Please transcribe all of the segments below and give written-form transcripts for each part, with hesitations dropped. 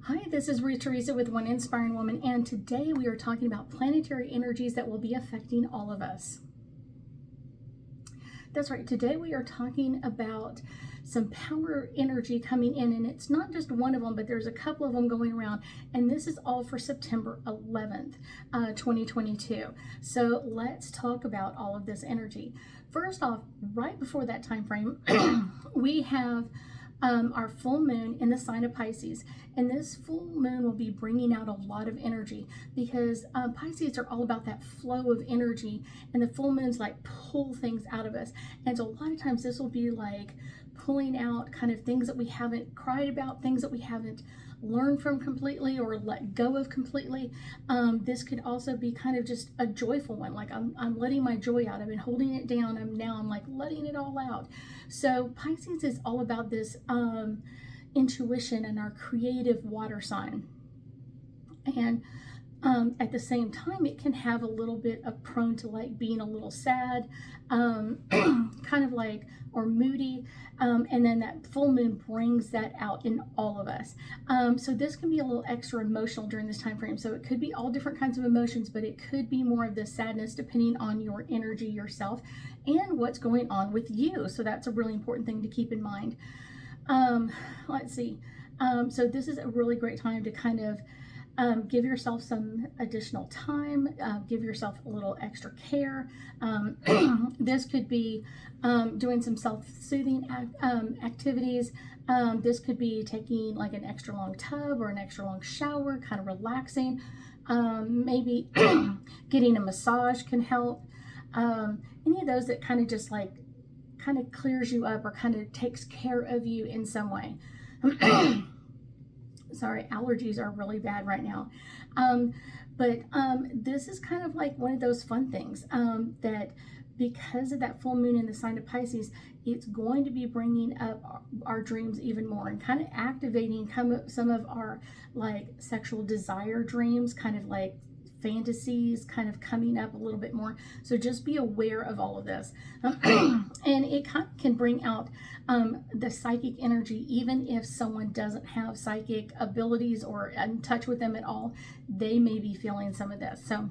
Hi, this is Ruth Theresa with One Inspiring Woman, and today we are talking about planetary energies that will be affecting all of us. That's right, today we are talking about some power energy coming in, and it's not just one of them, but there's a couple of them going around, and this is all for September 11th, 2022. So let's talk about all of this energy. First off, right before that time frame, we have our full moon in the sign of Pisces, and this full moon will be bringing out a lot of energy because Pisces are all about that flow of energy, and the full moons like pull things out of us. And so a lot of times this will be like pulling out kind of things that we haven't cried about, things that we haven't learned from completely or let go of completely. This could also be kind of just a joyful one, like I'm letting my joy out. I've been holding it down, I'm like letting it all out. So Pisces is all about this intuition and our creative water sign. And at the same time, it can have a little bit of prone to like being a little sad, kind of like, or moody. And then that full moon brings that out in all of us. So this can be a little extra emotional during this time frame. So it could be all different kinds of emotions, but it could be more of the sadness depending on your energy yourself and what's going on with you. So that's a really important thing to keep in mind. Let's see. So this is a really great time to kind of give yourself some additional time, give yourself a little extra care. This could be doing some self-soothing activities. This could be taking like an extra long tub or an extra long shower, kind of relaxing. Maybe getting a massage can help. Any of those that kind of just like kind of clears you up or kind of takes care of you in some way. Sorry, allergies are really bad right now. But this is kind of like one of those fun things that because of that full moon in the sign of Pisces, it's going to be bringing up our dreams even more and kind of activating some of our like sexual desire dreams, kind of like fantasies kind of coming up a little bit more. So just be aware of all of this. And it kind of can bring out the psychic energy, even if someone doesn't have psychic abilities or in touch with them at all, they may be feeling some of this. So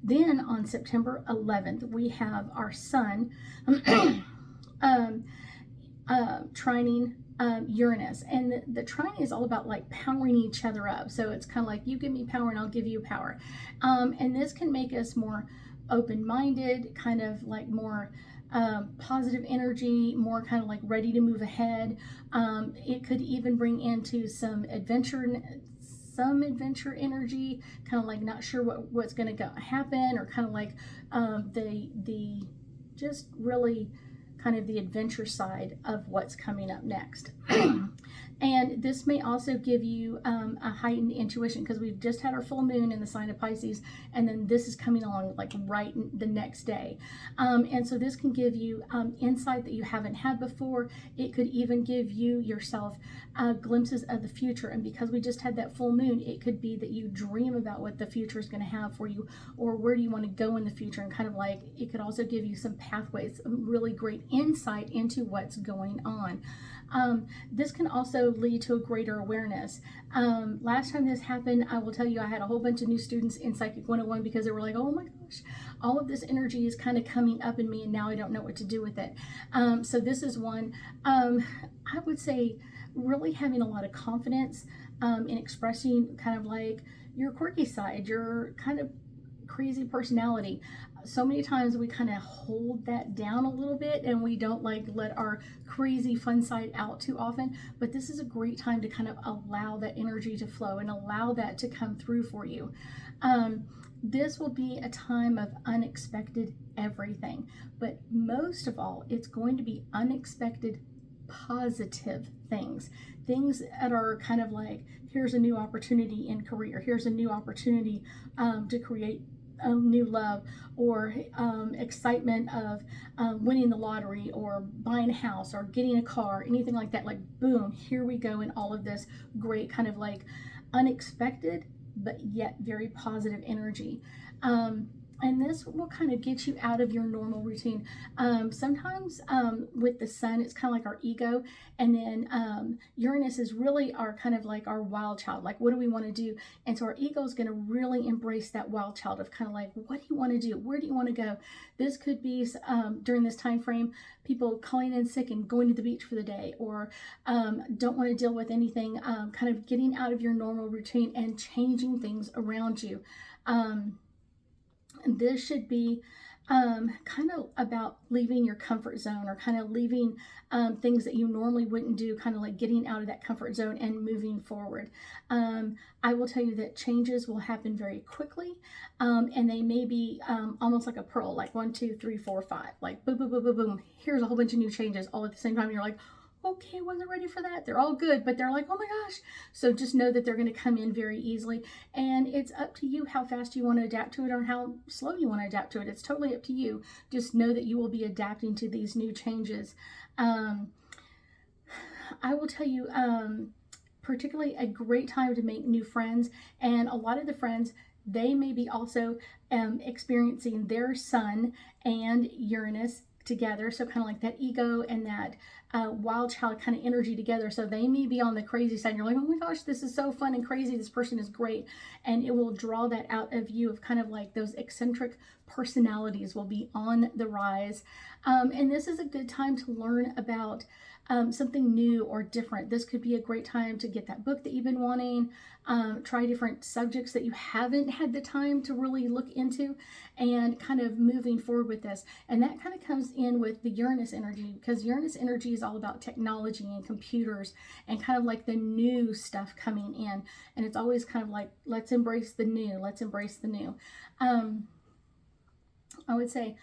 then on September 11th, we have our sun trining Uranus, and the trine is all about like powering each other up. So it's kind of like you give me power and I'll give you power, and this can make us more open-minded, kind of like more positive energy, more kind of like ready to move ahead. It could even bring into some adventure energy, kind of like not sure what's going to happen, or kind of like the just really kind of the adventure side of what's coming up next. And this may also give you a heightened intuition because we've just had our full moon in the sign of Pisces, and then this is coming along like right the next day. And so this can give you insight that you haven't had before. It could even give you yourself glimpses of the future. And because we just had that full moon, it could be that you dream about what the future is going to have for you, or where do you want to go in the future, and kind of like it could also give you some pathways, some really great insight into what's going on. This can also lead to a greater awareness. Last time this happened, I will tell you, I had a whole bunch of new students in Psychic 101 because they were like, oh my gosh, all of this energy is kind of coming up in me and now I don't know what to do with it. So this is one, I would say really having a lot of confidence in expressing kind of like your quirky side, your kind of crazy personality. So many times we kind of hold that down a little bit and we don't like let our crazy fun side out too often, but this is a great time to kind of allow that energy to flow and allow that to come through for you. This will be a time of unexpected everything, but most of all, it's going to be unexpected positive things that are kind of like, here's a new opportunity in career, here's a new opportunity to create new love, or excitement of winning the lottery or buying a house or getting a car, anything like that. Like boom, here we go, in all of this great kind of like unexpected but yet very positive energy. And this will kind of get you out of your normal routine. Sometimes with the sun, it's kind of like our ego, and then Uranus is really our kind of like our wild child. Like, what do we want to do? And so our ego is going to really embrace that wild child of kind of like, what do you want to do? Where do you want to go? This could be during this time frame, people calling in sick and going to the beach for the day, or don't want to deal with anything, kind of getting out of your normal routine and changing things around you. This should be kind of about leaving your comfort zone, or kind of leaving things that you normally wouldn't do, kind of like getting out of that comfort zone and moving forward. I will tell you that changes will happen very quickly, and they may be almost like a pearl, like 1, 2, 3, 4, 5, like boom, boom, boom, boom, boom. Here's a whole bunch of new changes all at the same time. You're like, okay, wasn't ready for that. They're all good, but they're like, oh my gosh. So just know that they're going to come in very easily. And it's up to you how fast you want to adapt to it, or how slow you want to adapt to it. It's totally up to you. Just know that you will be adapting to these new changes. I will tell you, particularly a great time to make new friends. And a lot of the friends, they may be also experiencing their sun and Uranus together, so kind of like that ego and that wild child kind of energy together. So they may be on the crazy side. You're like, oh my gosh, this is so fun and crazy, this person is great, and it will draw that out of you, of kind of like those eccentric personalities will be on the rise. And this is a good time to learn about something new or different. This could be a great time to get that book that you've been wanting, try different subjects that you haven't had the time to really look into, and kind of moving forward with this. And that kind of comes in with the Uranus energy, because Uranus energy is all about technology and computers and kind of like the new stuff coming in. And it's always kind of like, let's embrace the new, let's embrace the new. I would say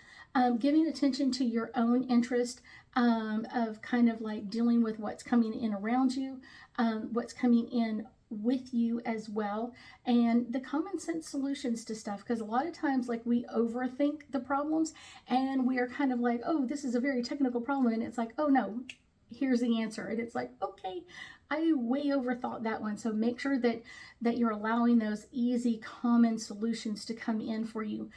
giving attention to your own interest, of kind of like dealing with what's coming in around you, what's coming in with you as well, and the common sense solutions to stuff. Because a lot of times, like, we overthink the problems, and we are kind of like, oh, this is a very technical problem, and it's like, oh no, here's the answer. And it's like, okay, I way overthought that one. So make sure that you're allowing those easy, common solutions to come in for you.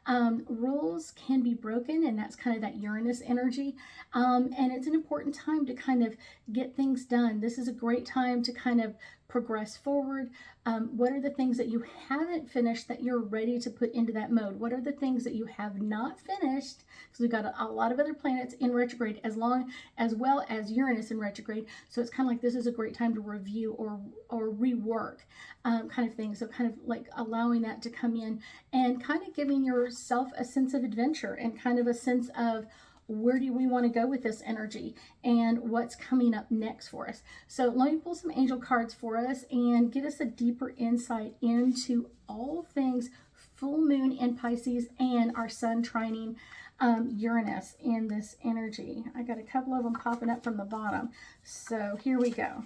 Rules can be broken, and that's kind of that Uranus energy. And it's an important time to kind of get things done. This is a great time to kind of progress forward. What are the things that you haven't finished that you're ready to put into that mode? What are the things that you have not finished? Because we've got a lot of other planets in retrograde, as well as Uranus in retrograde. So it's kind of like this is a great time to review or rework kind of thing. So kind of like allowing that to come in and kind of giving yourself a sense of adventure and kind of a sense of, where do we want to go with this energy and what's coming up next for us. So let me pull some angel cards for us and get us a deeper insight into all things full moon in Pisces and our sun trining Uranus in this energy. I got a couple of them popping up from the bottom. So here we go.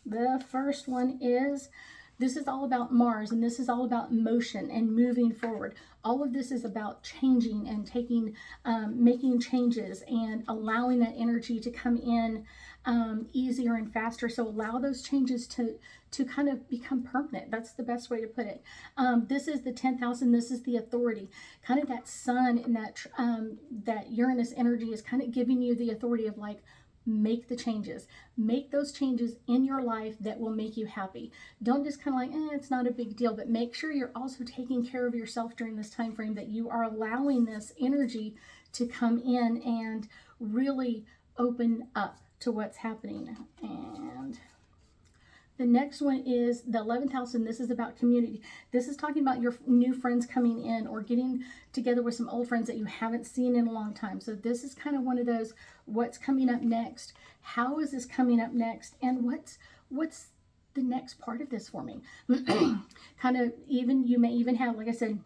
The first one is, this is all about Mars, and this is all about motion and moving forward. All of this is about changing and making changes and allowing that energy to come in easier and faster. So allow those changes to kind of become permanent. That's the best way to put it. This is the 10th house, and this is the authority. Kind of that sun and that Uranus energy is kind of giving you the authority of like, make the changes. Make those changes in your life that will make you happy. Don't just kind of like, it's not a big deal, but make sure you're also taking care of yourself during this time frame, that you are allowing this energy to come in and really open up to what's happening. And the next one is the 11th house, and this is about community. This is talking about your new friends coming in, or getting together with some old friends that you haven't seen in a long time. So this is kind of one of those, what's coming up next? How is this coming up next? And what's the next part of this for me? Kind of even, you may even have, like I said,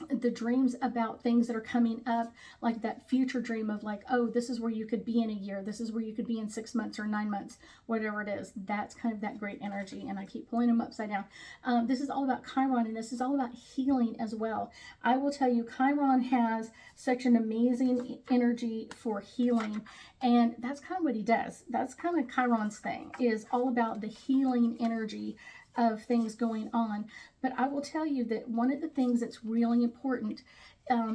the dreams about things that are coming up, like that future dream of like, oh, this is where you could be in a year, this is where you could be in 6 months or 9 months, whatever it is. That's kind of that great energy, and I keep pulling them upside down. This is all about Chiron, and this is all about healing as well. I will tell you, Chiron has such an amazing energy for healing, and that's kind of what he does. That's kind of Chiron's thing, is all about the healing energy of things going on. But I will tell you that one of the things that's really important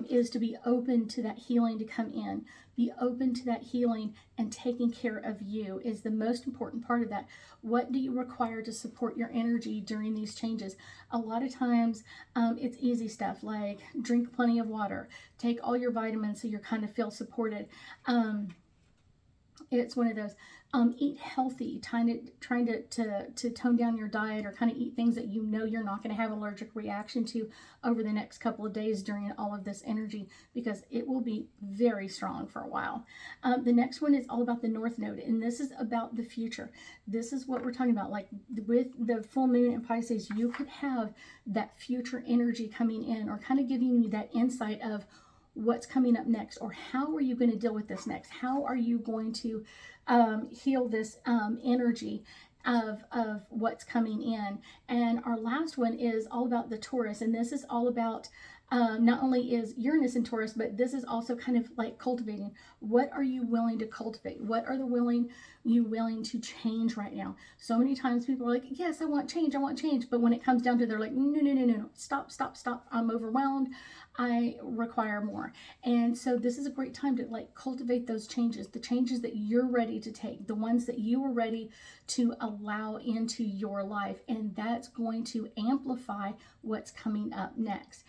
is to be open to that healing to come in. Be open to that healing, and taking care of you is the most important part of that. What do you require to support your energy during these changes? A lot of times it's easy stuff like drink plenty of water, take all your vitamins so you kind of feel supported. It's one of those. Eat healthy, trying to tone down your diet, or kind of eat things that you know you're not going to have allergic reaction to over the next couple of days during all of this energy, because it will be very strong for a while. The next one is all about the North Node, and this is about the future. This is what we're talking about. Like with the full moon in Pisces, you could have that future energy coming in, or kind of giving you that insight of what's coming up next, or how are you going to deal with this next? How are you going to heal this energy of what's coming in? And our last one is all about the Taurus, and this is all about not only is Uranus in Taurus, but this is also kind of like cultivating. What are you willing to cultivate? What are you willing to change right now? So many times people are like, yes, I want change, but when it comes down to, they're like, no, stop, I'm overwhelmed, I require more. And so this is a great time to like cultivate those changes, the changes that you're ready to take, the ones that you are ready to allow into your life, and that's going to amplify what's coming up next.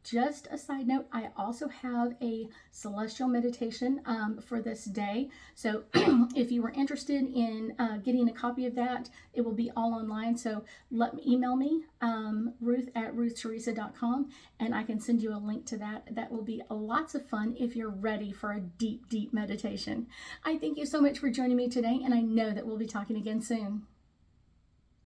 Just a side note, I also have a celestial meditation for this day. So if you were interested in getting a copy of that, it will be all online. So email me, ruth@ruththeresa.com, and I can send you a link to that. That will be lots of fun if you're ready for a deep, deep meditation. I thank you so much for joining me today, and I know that we'll be talking again soon.